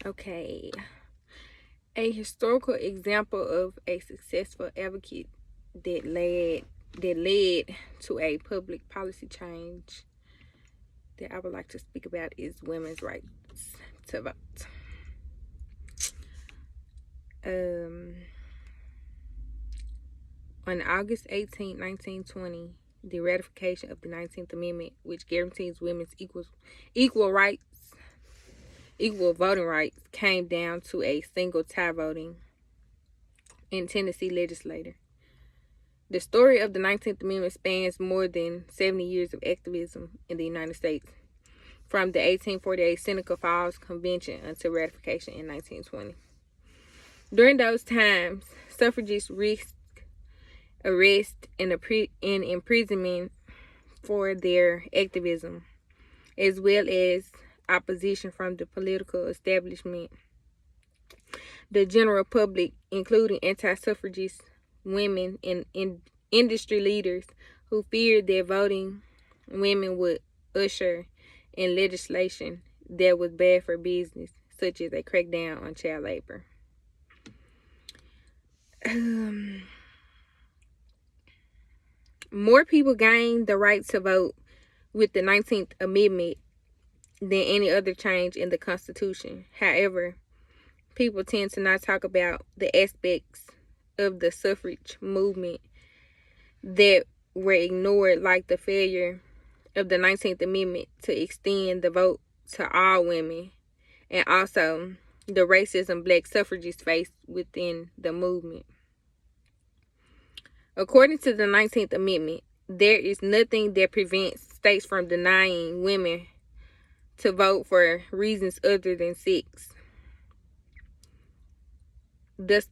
Okay. A historical example of a successful advocate that led to a public policy change that I would like to speak about is women's rights to vote. Um, on August 18, 1920, the ratification of the 19th Amendment, which guarantees women's equal voting rights, came down to a single tie voting in Tennessee legislature. The story of the 19th Amendment spans more than 70 years of activism in the United States, from the 1848 Seneca Falls Convention until ratification in 1920. During those times, suffragists risked arrest and imprisonment for their activism, as well as opposition from the political establishment, the general public, including anti-suffragist women and industry leaders who feared that voting women would usher in legislation that was bad for business, such as a crackdown on child labor. More people gained the right to vote with the 19th Amendment than any other change in the Constitution. However, people tend to not talk about the aspects of the suffrage movement that were ignored, like the failure of the 19th Amendment to extend the vote to all women, and also the racism black suffragists faced within the movement. According to the 19th Amendment, there is nothing that prevents states from denying women to vote for reasons other than sex. That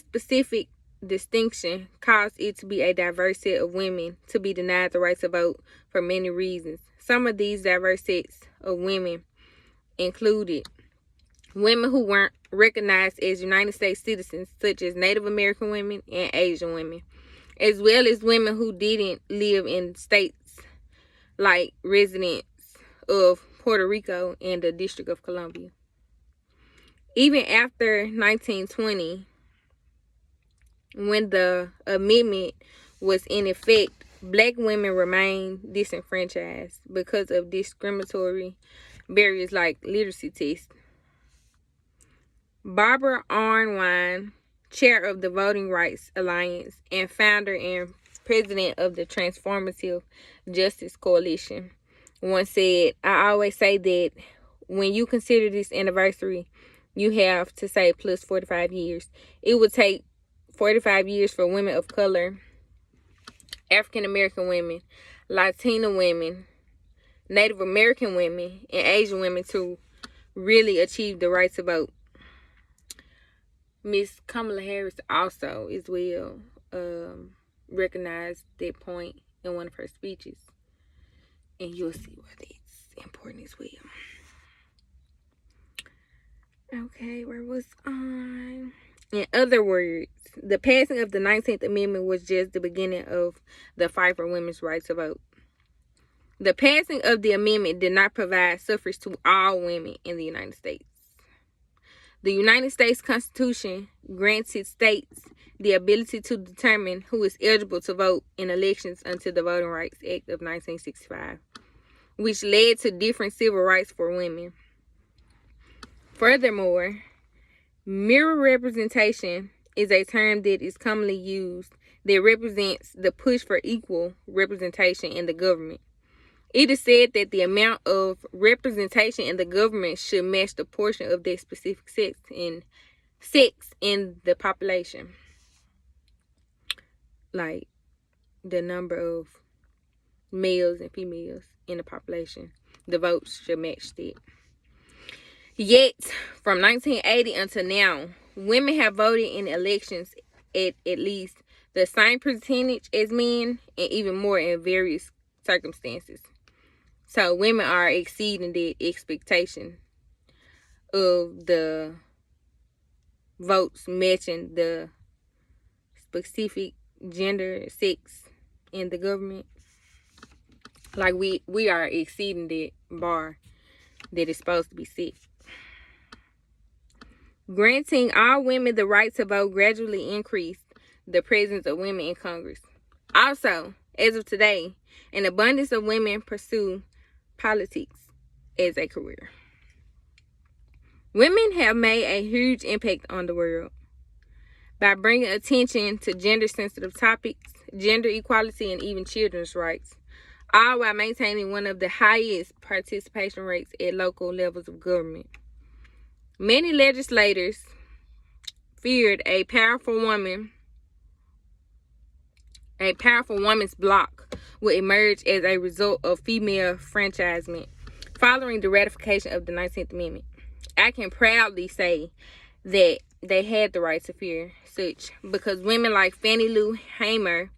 specific distinction caused it to be a diverse set of women to be denied the right to vote for many reasons. Some of these diverse sets of women included women who weren't recognized as United States citizens, such as Native American women and Asian women, as well as women who didn't live in states like residents of Puerto Rico and the District of Columbia. Even after 1920, when the amendment was in effect, black women remained disenfranchised because of discriminatory barriers like literacy tests. Barbara Arnwine, chair of the Voting Rights Alliance and founder and president of the Transformative Justice Coalition, once said, "I always say that when you consider this anniversary, you have to say plus 45 years. It would take 45 years for women of color, African American women, Latina women, Native American women, and Asian women to really achieve the right to vote." Miss Kamala Harris also, as well, recognized that point in one of her speeches. And you'll see why that's important as well. Okay, where was I? In other words, the passing of the 19th Amendment was just the beginning of the fight for women's right to vote. The passing of the amendment did not provide suffrage to all women in the United States. The United States Constitution granted states the ability to determine who is eligible to vote in elections until the Voting Rights Act of 1965, which led to different civil rights for women. Furthermore, mirror representation is a term that is commonly used that represents the push for equal representation in the government. It is said that the amount of representation in the government should match the portion of their specific sex in the population. Like the number of males and females in the population. The votes should match that. Yet, from 1980 until now, women have voted in elections at least the same percentage as men, and even more in various circumstances. So women are exceeding the expectation of the votes matching the specific gender, sex in the government. Like we are exceeding the bar that is supposed to be set. Granting all women the right to vote gradually increased the presence of women in Congress. Also, as of today, an abundance of women pursue politics as a career. Women have made a huge impact on the world by bringing attention to gender-sensitive topics, gender equality, and even children's rights, all while maintaining one of the highest participation rates at local levels of government. Many legislators feared a powerful woman's bloc would emerge as a result of female enfranchisement following the ratification of the 19th Amendment. I can proudly say that they had the right to fear such because women like Fannie Lou Hamer,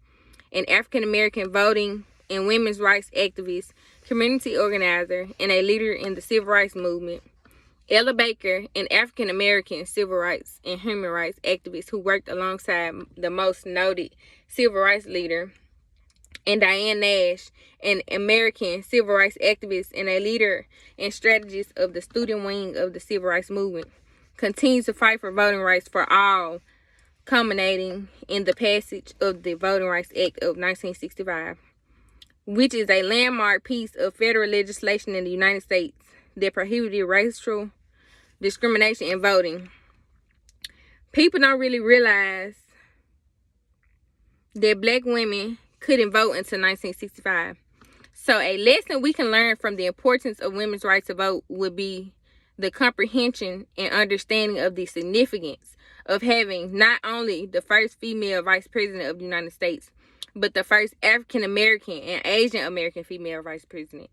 an African-American voting and women's rights activist, community organizer, and a leader in the civil rights movement, Ella Baker, an African-American civil rights and human rights activist who worked alongside the most noted civil rights leader, and Diane Nash, an American civil rights activist and a leader and strategist of the student wing of the civil rights movement, continue to fight for voting rights for all, culminating in the passage of the Voting Rights Act of 1965, which is a landmark piece of federal legislation in the United States that prohibited racial discrimination in voting. People don't really realize that black women couldn't vote until 1965. So a lesson we can learn from the importance of women's right to vote would be the comprehension and understanding of the significance of having not only the first female vice president of the United States, but the first African American and Asian American female vice president.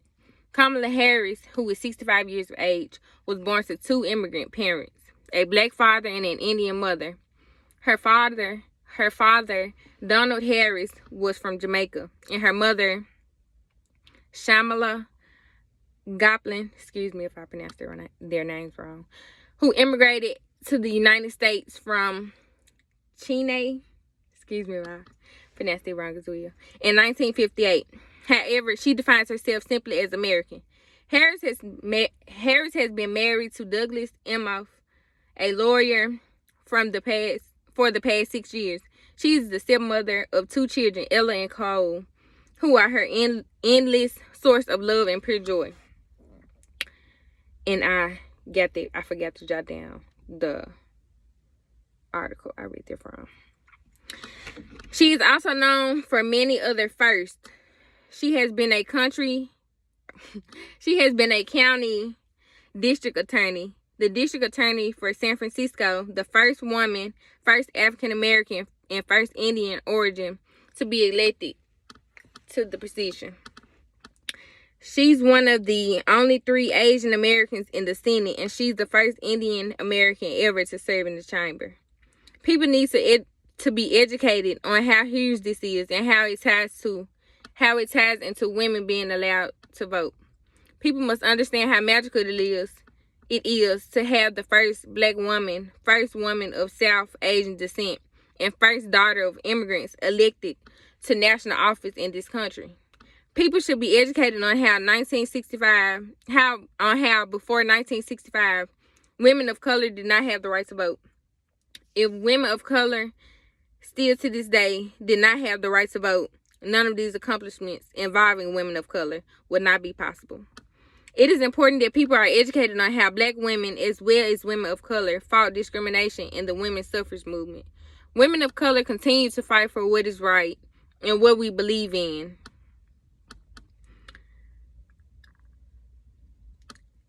Kamala Harris, who is 65 years of age, was born to two immigrant parents, a black father and an Indian mother. Her father, Donald Harris, was from Jamaica, and her mother, Shamala Goplin, excuse me if I pronounced their names wrong, who immigrated to the United States from Chile, excuse me if I pronounced it wrong as well, in 1958. However, she defines herself simply as American. Harris has been married to Douglas Emhoff, a lawyer for the past 6 years. She is the stepmother of two children, Ella and Cole, who are her endless source of love and pure joy. And I forgot to jot down the article I read it from. She is also known for many other firsts. She has been a county district attorney, the district attorney for San Francisco, the first woman, first African American, and first Indian origin to be elected to the position. She's one of the only 3 Asian Americans in the Senate, and she's the first Indian American ever to serve in the chamber. People need to be educated on how huge this is and how it ties into women being allowed to vote. People must understand how magical it is to have the first black woman, first woman of South Asian descent, and first daughter of immigrants elected to national office in this country. People should be educated on how before 1965, women of color did not have the right to vote. If women of color still to this day did not have the right to vote, none of these accomplishments involving women of color would not be possible. It is important that people are educated on how black women, as well as women of color, fought discrimination in the women's suffrage movement. Women of color continue to fight for what is right and what we believe in.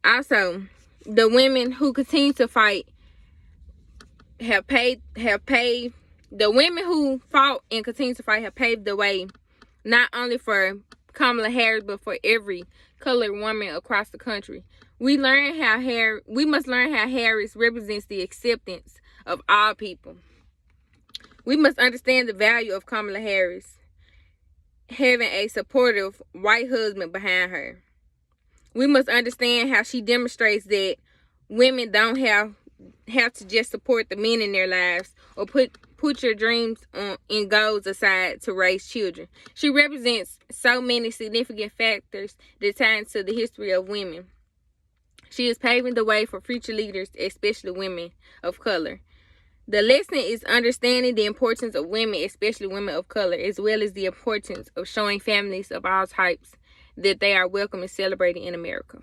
Also, the women who continue to fight the women who fought and continue to fight have paved the way not only for Kamala Harris but for every colored woman across the country. We must learn how Harris represents the acceptance of all people. We must understand the value of Kamala Harris having a supportive white husband behind her. We must understand how she demonstrates that women don't have to just support the men in their lives or put your dreams and goals aside to raise children. She represents so many significant factors that tie into the history of women. She is paving the way for future leaders, especially women of color. The lesson is understanding the importance of women, especially women of color, as well as the importance of showing families of all types that they are welcome and celebrated in America.